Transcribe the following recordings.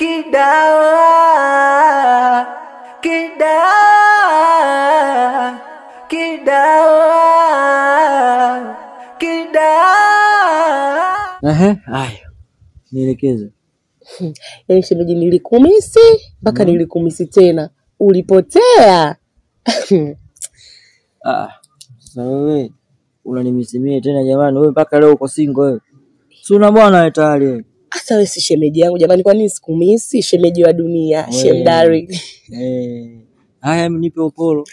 Kidawa, kidawa, kidawa, kidawa. Haya. Nielekeze. Yaani shemeji nilikumisi mpaka nilikumisi tena. Ulipotea. Sasa wewe unanimisimia tena jamani, wewe mpaka leo uko single wewe. Si una bwana wewe tayari wewe. Sasa wewe si shemeji yangu jamani, kwa nini sikumisi? Shemeji wa dunia, shemdari. Haya nipe upolo.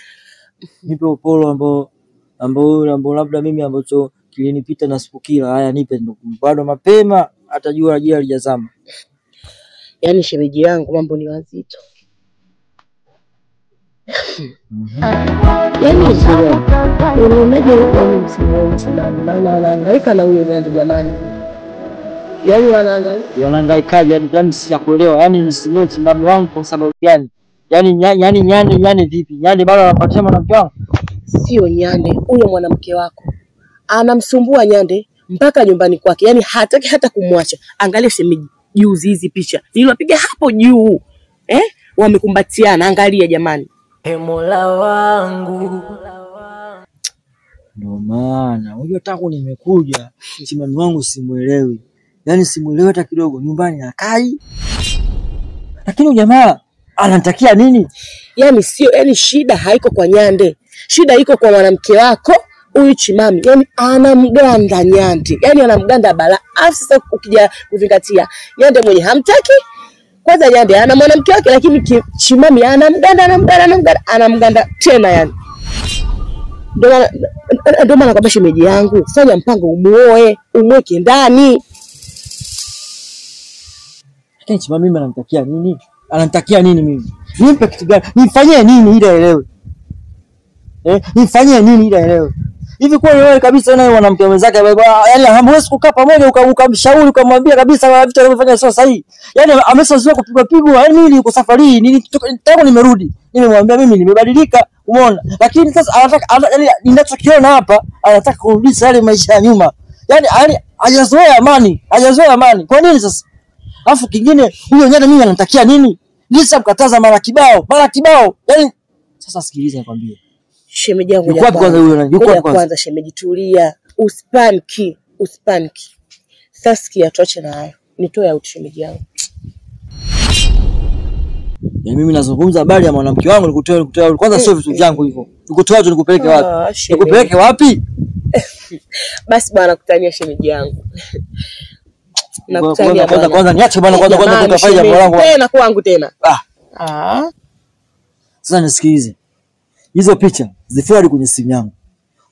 Nipe upolo ambao labda mimi ambacho kilinipita na sipokila. Haya nipe bado mapema atajua ajira alijazama. Yaani shemeji yangu mambo ni wazito. Yaani unahangaika na huyo ndio jamani. Yaani wanahangaikaje yani sijakuelewa. Yaani nisimie msimamo wangu kwa sababu gani? Yaani nyani vipi? Nyani bado anapatia mwanamke wangu? Sio nyande, huyo mwanamke wako. Anamsumbua nyande mpaka nyumbani kwake. Yaani hataki hata kumwacha. Angalia shemeji juzi hizi picha. Niliwapiga hapo juu. Wamekumbatiana, angalia jamani. Mola wangu. Ndio maana unajua tangu nimekuja msimamo wangu simuelewi. Yaani simuelewi hata kidogo, nyumbani hakai. Lakini jamaa anatakia nini? Yaani sio, yaani shida haiko kwa nyande. Shida iko kwa mwanamke wako huyu Chimami. Yaani anamganda nyande. Yaani anamganda bala. Afu sasa ukija kuzingatia nyande mwenye hamtaki. Kwanza nyande ana mwanamke wake lakini Chimami anamganda tena yani. Ndio maana kwa shemeji yangu fanya mpango umuoe, umweke ndani. Lakini Chimami mimi anamtakia nini? Anamtakia nini mimi? Nimpe kitu gani? Nifanyie nini ili aelewe? Nifanyie nini ili aelewe? Hivi kwa wewe kabisa na mwanamke mwenzake yaani hamwezi kukaa pamoja ukamshauri ukamwambia kabisa vitu anavyofanya sio sahihi. Yaani ameshazoea kupigwa. Yaani mimi niko safari tangu nimerudi. Nimemwambia mimi nimebadilika, umeona? Lakini sasa anataka yaani ninachokiona hapa anataka kurudisha yale maisha ya nyuma. Yaani hajazoea amani. Kwa nini sasa? Alafu kingine huyo nyanda mimi anatakia nini? Nilishamkataza mara kibao. Yaani sasa sikiliza nikwambie. Shemeji yangu kwanza shemeji tulia. Uspanki. Sasa sikia tuache na hayo. Nitoe out shemeji yangu. Ya mimi nazungumza habari ya mwanamke wangu nikutoa kwanza sio vitu vyangu hivyo. Nikutoa tu nikupeleke wapi? Nikupeleke wapi? Basi bwana kutania shemeji yangu. Nakutania kwanza niache bwana kwanza kutafanya jambo langu. Tena kwangu tena. Sasa nisikilize. Hizo picha zifuadi kwenye simu yangu.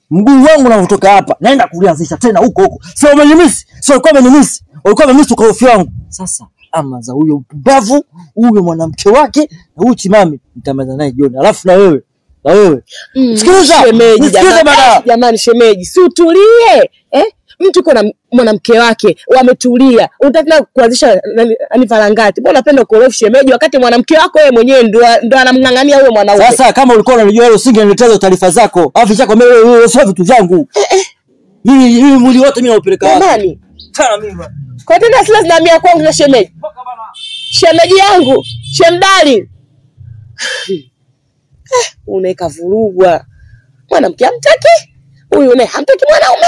Mguu wangu unavotoka hapa naenda kulianzisha tena huko. Sio umenimisi. Sio ulikuwa umenimisi. Ulikuwa umenimisi kwa hofu yangu. Sasa ama za huyo mbavu, huyo mwanamke wake na huyo Chimami nitamaliza naye jioni. Alafu na wewe. Sikiliza shemeji jamani shemeji. Si utulie. Mtu uko na mwanamke wake wametulia. Unataka kuanzisha farangati. Mbona unapenda kuolewa shemeji wakati mwanamke wako wewe mwenyewe ndo anamngangania wewe mwanaume. Sasa kama ulikuwa unajua hilo usingeniletea taarifa zako. Alafu chako wewe sio vitu vyangu. Mimi mwili wote mimi naupeleka wapi? Jamani. Sana mimi bwana. Kwa tena sila zinamia kwangu na shemeji. Shemeji yangu, shemdali. Unaeka vurugwa. Mwanamke hamtaki? Huyu naye hamtaki mwanaume?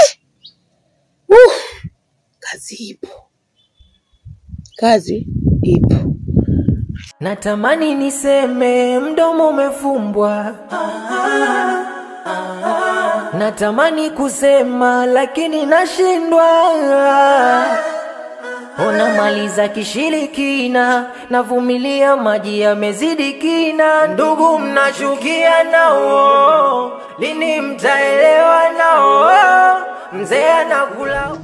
Kazi ipo. Natamani niseme mdomo umefumbwa. Natamani kusema lakini nashindwa. Unamaliza kishirikina, navumilia maji yamezidi kina. Ndugu mnachukia nao, lini mtaelewa nao? Mzee anakula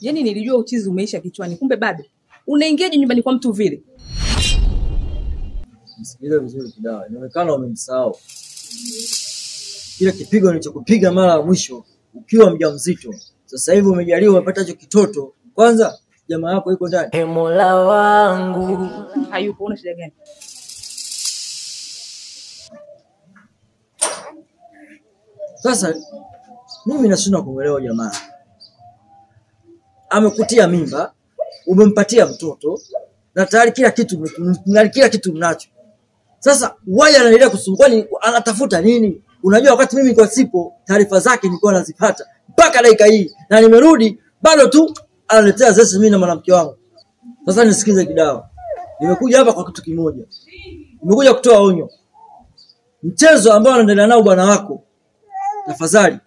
Yaani nilijua uchizi umeisha kichwani, kumbe bado. Unaingiaje nyumbani kwa mtu vile? Msikilize vizuri Kidawa. Inaonekana umemsahau. Kile kipigo nilichokupiga mara ya mwisho ukiwa mjamzito. Sasa hivi umejaliwa umepata hicho kitoto. Kwanza jamaa yako yuko ndani. Mola wangu. Hayupo, una shida gani? Sasa mimi nashindwa kuelewa jamaa. Amekutia mimba, umempatia mtoto na tayari kila kitu mnacho. Sasa waya anaendelea kusumbua, anatafuta nini? Unajua wakati mimi kwa sipo taarifa zake nilikuwa nazipata mpaka dakika hii na nimerudi bado tu analetea zesi mimi na mwanamke wangu. Sasa nisikize Kidawa. Nimekuja hapa kwa kitu kimoja. Nimekuja kutoa onyo. Mchezo ambao anaendelea nao bwana wako, tafadhali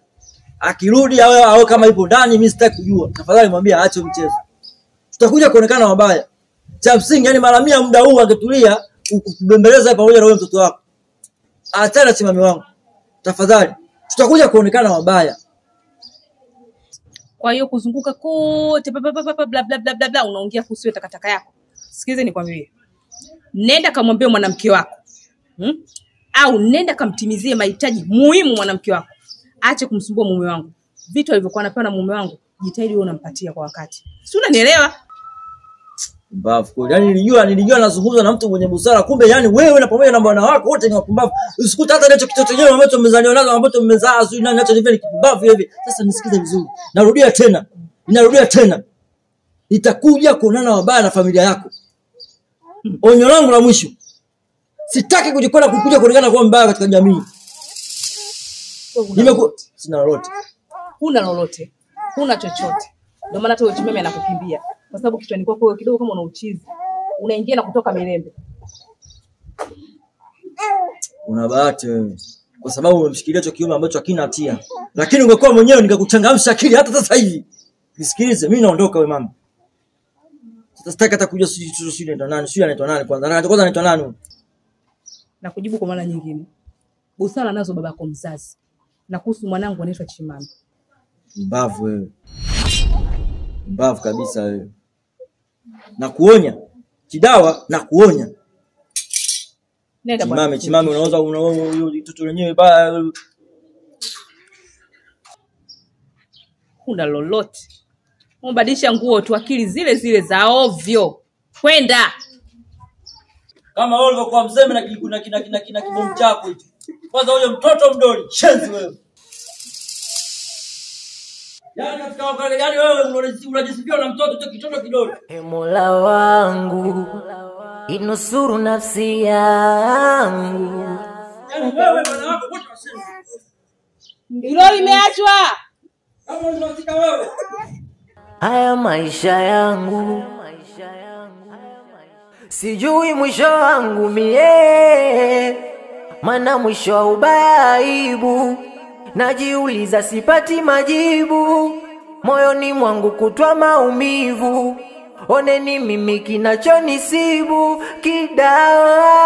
akirudi au kama ipo ndani mimi sitaki kujua. Tafadhali mwambie aache mchezo. Tutakuja kuonekana wabaya. Cha msingi yani mara 100 muda huu angetulia ukubembeleza pamoja na wewe mtoto wako. Achana simami wangu. Tafadhali. Tutakuja kuonekana wabaya. Kwa hiyo kuzunguka kote bla bla bla unaongea kuhusu takataka yako. Sikize nikwambie. Nenda kamwambie mwanamke wako. Au nenda kamtimizie mahitaji muhimu mwanamke wako. Aache kumsumbua mume wangu. Vitu alivyokuwa anapewa na mume wangu, jitahidi wewe unampatia kwa wakati. Si unanielewa? Mbavu kweli. Yani nilijua nazungumza na mtu mwenye busara, kumbe yani wewe na pamoja na bwana wako wote ni wapumbavu. Usikuta hata hicho kitoto chenyewe ambacho mmezaliwa nazo ambacho mmezaa sio nani acha ni kipumbavu hivi. Sasa nisikize vizuri. Narudia tena. Nitakuja kuonana wabaya na familia yako. Onyo langu la mwisho. Sitaki kuja kuonekana kuwa mbaya katika jamii. Sina lolote. Huna lolote. Huna chochote. Ndio maana hata wewe chimeme anakukimbia. Kwa sababu kichwani kwako wewe kidogo kama una uchizi. Unaingia na kutoka milembe. Una bahati wewe. Kwa sababu umemshikilia hicho kiume ambacho hakina hatia. Lakini ungekuwa mwenyewe ningekuchangamsha akili hata sasa hivi. Nisikilize, mimi naondoka wewe mama. Sasa sitaki hata kujua sisi anaitwa nani kwanza. Anaitwa nani? Na kujibu kwa mara nyingine. Busara nazo babako mzazi. Na kuhusu mwanangu anaitwa Chimami. Mbavu wewe. Mbavu kabisa wewe. Nakuonya. Kidawa nakuonya. Nenda bwana. Chimami unaweza huyo mtoto wenyewe baya. Huna lolote. Umbadilisha nguo tu akili zile za ovyo. Kwenda. Kama wewe ulivyokuwa mzembe na kina kibomu chako hicho. Kwanza huyo mtoto mdoli, shenzi wewe. Yani wewe unajisifia na mtoto kitoto kidogo. Mola wangu inusuru nafsi yangu. Yani wewe bwana wako wote wasema. Hilo limeachwa. Kama unataka wewe. Haya maisha yangu. Sijui mwisho wangu mie. Mana mwisho wa ubaya aibu. Najiuliza sipati majibu. Moyoni mwangu kutwa maumivu. Oneni mimi kinachonisibu Kidawa.